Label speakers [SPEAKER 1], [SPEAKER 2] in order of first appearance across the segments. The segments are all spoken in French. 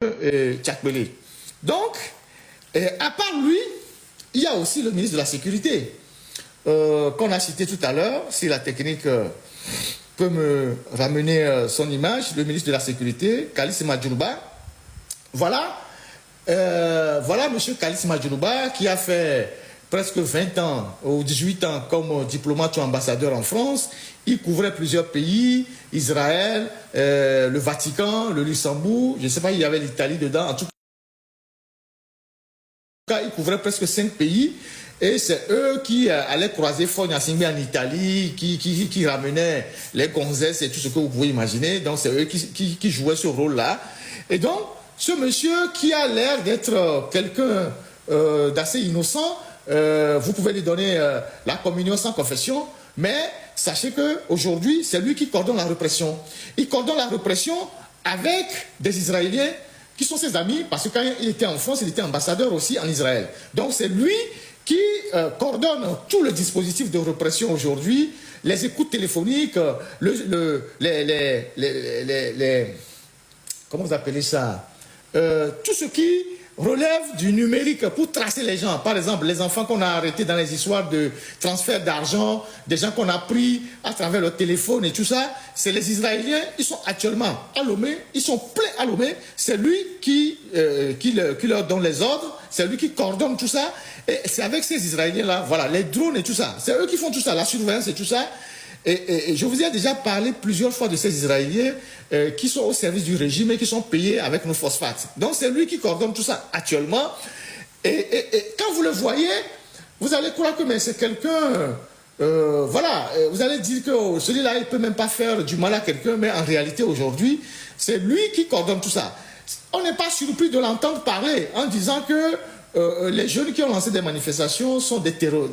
[SPEAKER 1] Tchakbele. Donc, à part lui, il y a aussi le ministre de la Sécurité, qu'on a cité tout à l'heure. Si la technique peut me ramener son image, le ministre de la Sécurité, Kaliss Madjouba. Voilà, voilà M. Kaliss Madjouba qui a fait presque 20 ans ou 18 ans comme diplomate ou ambassadeur en France. Il couvrait plusieurs pays, Israël, le Vatican, le Luxembourg, je ne sais pas, il y avait l'Italie dedans. En tout cas, il couvrait presque 5 pays. Et c'est eux qui allaient croiser Fogna Singbe en Italie, qui ramenaient les gonzesses et tout ce que vous pouvez imaginer. Donc c'est eux qui jouaient ce rôle-là. Et donc, ce monsieur qui a l'air d'être quelqu'un d'assez innocent, vous pouvez lui donner la communion sans confession, mais sachez qu'aujourd'hui, c'est lui qui coordonne la répression. Il coordonne la répression avec des Israéliens qui sont ses amis, parce que quand il était en France, il était ambassadeur aussi en Israël. Donc c'est lui qui coordonne tout le dispositif de répression aujourd'hui, les écoutes téléphoniques, comment vous appelez ça, tout ce qui relève du numérique pour tracer les gens. Par exemple, les enfants qu'on a arrêtés dans les histoires de transfert d'argent, des gens qu'on a pris à travers le téléphone et tout ça, c'est les Israéliens, ils sont actuellement à Lomé, ils sont pleins à Lomé, c'est lui qui leur donne les ordres, c'est lui qui coordonne tout ça, et c'est avec ces Israéliens-là, voilà, les drones et tout ça, c'est eux qui font tout ça, la surveillance et tout ça. Et je vous ai déjà parlé plusieurs fois de ces Israéliens qui sont au service du régime et qui sont payés avec nos phosphates. Donc c'est lui qui coordonne tout ça actuellement. Et quand vous le voyez, vous allez croire que c'est quelqu'un... voilà, vous allez dire que celui-là, il ne peut même pas faire du mal à quelqu'un, mais en réalité, aujourd'hui, c'est lui qui coordonne tout ça. On n'est pas surpris de l'entendre parler en disant que les jeunes qui ont lancé des manifestations sont des terreaux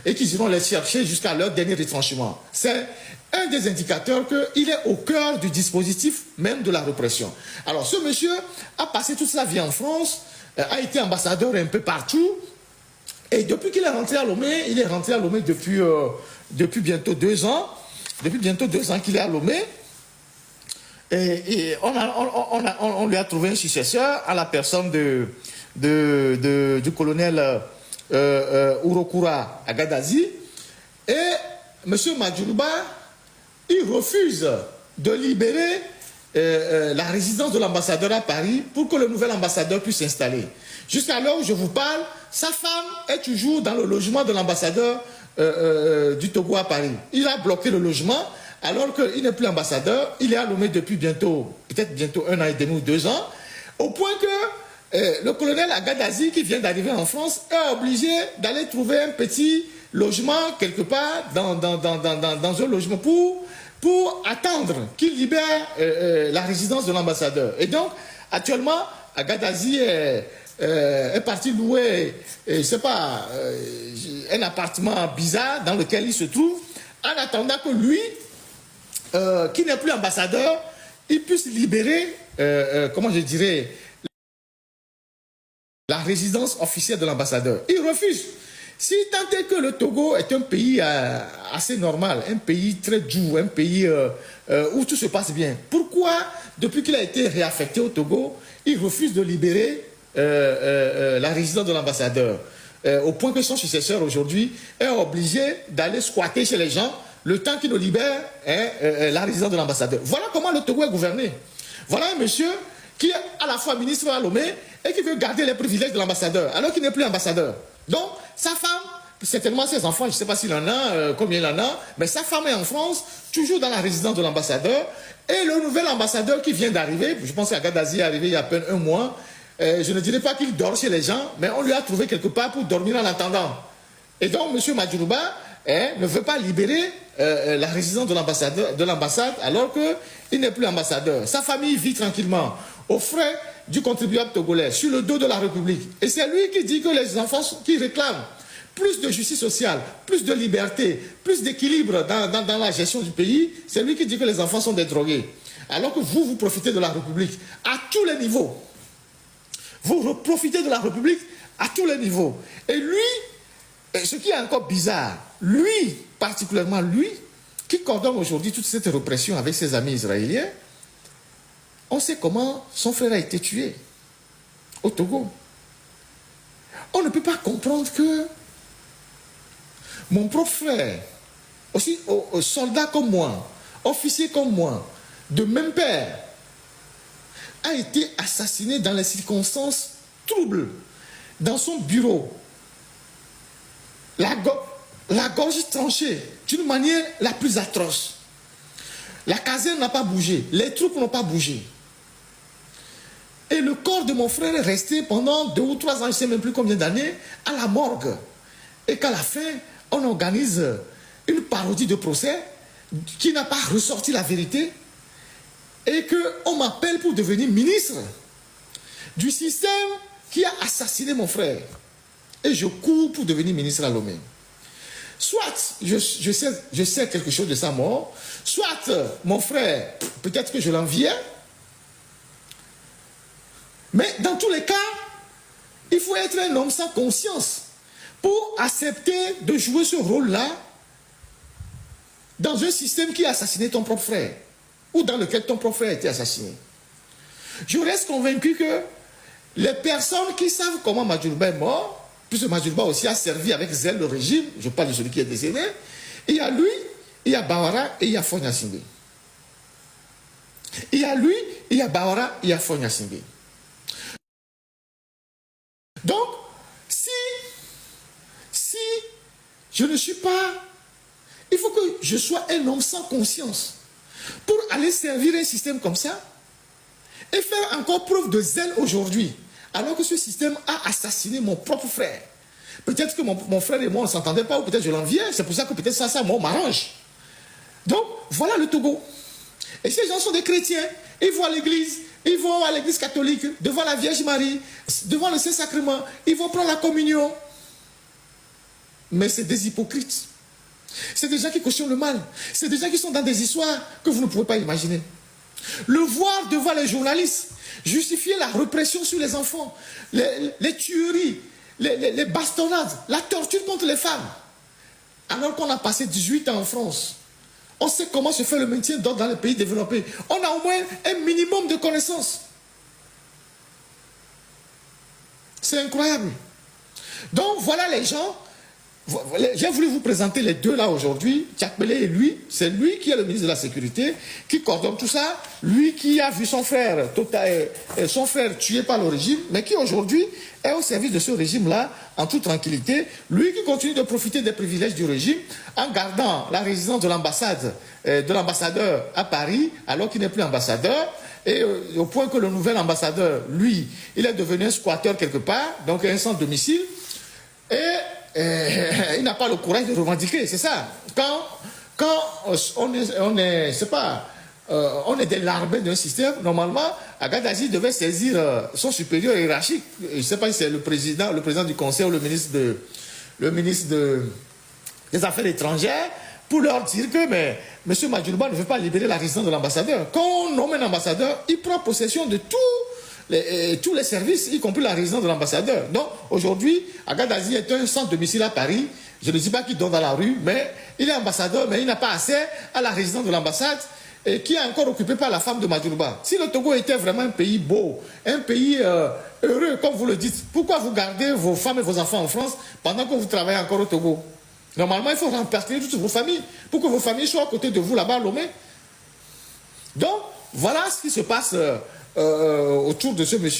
[SPEAKER 1] et qu'ils iront les chercher jusqu'à leur dernier retranchement. C'est un des indicateurs qu'il est au cœur du dispositif même de la répression. Alors ce monsieur a passé toute sa vie en France, a été ambassadeur un peu partout, et depuis qu'il est rentré à Lomé, il est rentré à Lomé depuis bientôt 2 ans, depuis bientôt 2 ans qu'il est à Lomé. Et on lui a trouvé un successeur à la personne du colonel Urokura Agadazi. Et M. Madjouba, il refuse de libérer la résidence de l'ambassadeur à Paris pour que le nouvel ambassadeur puisse s'installer. Jusqu'à l'heure où je vous parle, sa femme est toujours dans le logement de l'ambassadeur du Togo à Paris. Il a bloqué le logement. Alors qu'il n'est plus ambassadeur, il est à Lomé depuis peut-être bientôt 1 an et demi ou 2 ans, au point que le colonel Agadazi, qui vient d'arriver en France, est obligé d'aller trouver un petit logement quelque part dans un logement pour attendre qu'il libère la résidence de l'ambassadeur. Et donc, actuellement, Agadazi est parti louer, je sais pas, un appartement bizarre dans lequel il se trouve, en attendant que lui, qui n'est plus ambassadeur, il puisse libérer, comment je dirais, la résidence officielle de l'ambassadeur. Il refuse. Si tant est que le Togo est un pays assez normal, un pays très doux, un pays où tout se passe bien, pourquoi, depuis qu'il a été réaffecté au Togo, il refuse de libérer la résidence de l'ambassadeur, au point que son successeur aujourd'hui est obligé d'aller squatter chez les gens le temps qu'il nous libère la résidence de l'ambassadeur. Voilà comment le Togo est gouverné. Voilà un monsieur qui est à la fois ministre à Lomé et qui veut garder les privilèges de l'ambassadeur, alors qu'il n'est plus ambassadeur. Donc, sa femme, certainement ses enfants, je ne sais pas s'il en a, combien il en a, mais sa femme est en France, toujours dans la résidence de l'ambassadeur, et le nouvel ambassadeur qui vient d'arriver, je pense qu'Agadazi est arrivé il y a à peine 1 mois, je ne dirais pas qu'il dort chez les gens, mais on lui a trouvé quelque part pour dormir en attendant. Et donc, M. Madjouba ne veut pas libérer la résidence de l'ambassade alors qu'il n'est plus ambassadeur. Sa famille vit tranquillement aux frais du contribuable togolais, sur le dos de la République. Et c'est lui qui dit que les enfants qui réclament plus de justice sociale, plus de liberté, plus d'équilibre dans la gestion du pays, c'est lui qui dit que les enfants sont des drogués. Alors que vous profitez de la République à tous les niveaux. Vous profitez de la République à tous les niveaux. Et lui, ce qui est encore bizarre, lui, particulièrement lui, qui coordonne aujourd'hui toute cette répression avec ses amis israéliens, On sait comment son frère a été tué au Togo. On ne peut pas comprendre que mon propre frère, aussi soldat comme moi, officier comme moi, de même père, a été assassiné dans les circonstances troubles, dans son bureau. La gorge tranchée, d'une manière la plus atroce. La caserne n'a pas bougé, les troupes n'ont pas bougé. Et le corps de mon frère est resté pendant 2 ou 3 ans, je ne sais même plus combien d'années, à la morgue. Et qu'à la fin, on organise une parodie de procès qui n'a pas ressorti la vérité et qu'on m'appelle pour devenir ministre du système qui a assassiné mon frère. Et je cours pour devenir ministre à Lomé. Soit je sais quelque chose de sa mort, soit mon frère, peut-être que je l'enviais. Mais dans tous les cas, il faut être un homme sans conscience pour accepter de jouer ce rôle-là dans un système qui a assassiné ton propre frère ou dans lequel ton propre frère a été assassiné. Je reste convaincu que les personnes qui savent comment Madjouba est mort, puisque Madjouba aussi a servi avec zèle le régime, je parle de celui qui est décédé, il y a lui, il y a Bawara et il y a Fogna Singbe. Il y a lui, il y a Bawara, il y a Fogna Singbe. Donc, si je ne suis pas... Il faut que je sois un homme sans conscience pour aller servir un système comme ça et faire encore preuve de zèle aujourd'hui, alors que ce système a assassiné mon propre frère. Peut-être que mon frère et moi, on ne s'entendait pas, ou peut-être je l'enviais, c'est pour ça que peut-être ça moi, m'arrange. Donc, voilà le Togo. Et ces gens sont des chrétiens, ils vont à l'église, ils vont à l'église catholique, devant la Vierge Marie, devant le Saint-Sacrement, ils vont prendre la communion. Mais c'est des hypocrites. C'est des gens qui cautionnent le mal. C'est des gens qui sont dans des histoires que vous ne pouvez pas imaginer. Le voir devant les journalistes, justifier la répression sur les enfants, les tueries, les bastonnades, la torture contre les femmes. Alors qu'on a passé 18 ans en France, on sait comment se fait le maintien d'ordre dans les pays développés. On a au moins un minimum de connaissances. C'est incroyable. Donc voilà les gens. J'ai voulu vous présenter les deux là aujourd'hui. Tchakbele et lui, c'est lui qui est le ministre de la Sécurité, qui coordonne tout ça. Lui qui a vu son frère tué par le régime, mais qui aujourd'hui est au service de ce régime-là, en toute tranquillité. Lui qui continue de profiter des privilèges du régime, en gardant la résidence de l'ambassadeur à Paris, alors qu'il n'est plus ambassadeur. Et au point que le nouvel ambassadeur, lui, il est devenu un squatteur quelque part, donc un sans domicile. Et il n'a pas le courage de revendiquer, c'est ça. Quand on est des larbins d'un système, normalement, Agadhazi devait saisir son supérieur hiérarchique. Je ne sais pas si c'est le président du conseil ou le ministre des Affaires étrangères, pour leur dire que M. Madjouba ne veut pas libérer la résidence de l'ambassadeur. Quand on nomme un ambassadeur, il prend possession de tous les services, y compris la résidence de l'ambassadeur. Donc, aujourd'hui, Agadhazi est un sans domicile à Paris. Je ne dis pas qu'il dort dans la rue, mais il est ambassadeur, mais il n'a pas accès à la résidence de l'ambassade qui est encore occupée par la femme de Madjouba. Si le Togo était vraiment un pays beau, un pays heureux, comme vous le dites, pourquoi vous gardez vos femmes et vos enfants en France pendant que vous travaillez encore au Togo? Normalement, il faut remplacer toutes vos familles pour que vos familles soient à côté de vous là-bas à Lomé. Donc, voilà ce qui se passe autour de ce monsieur.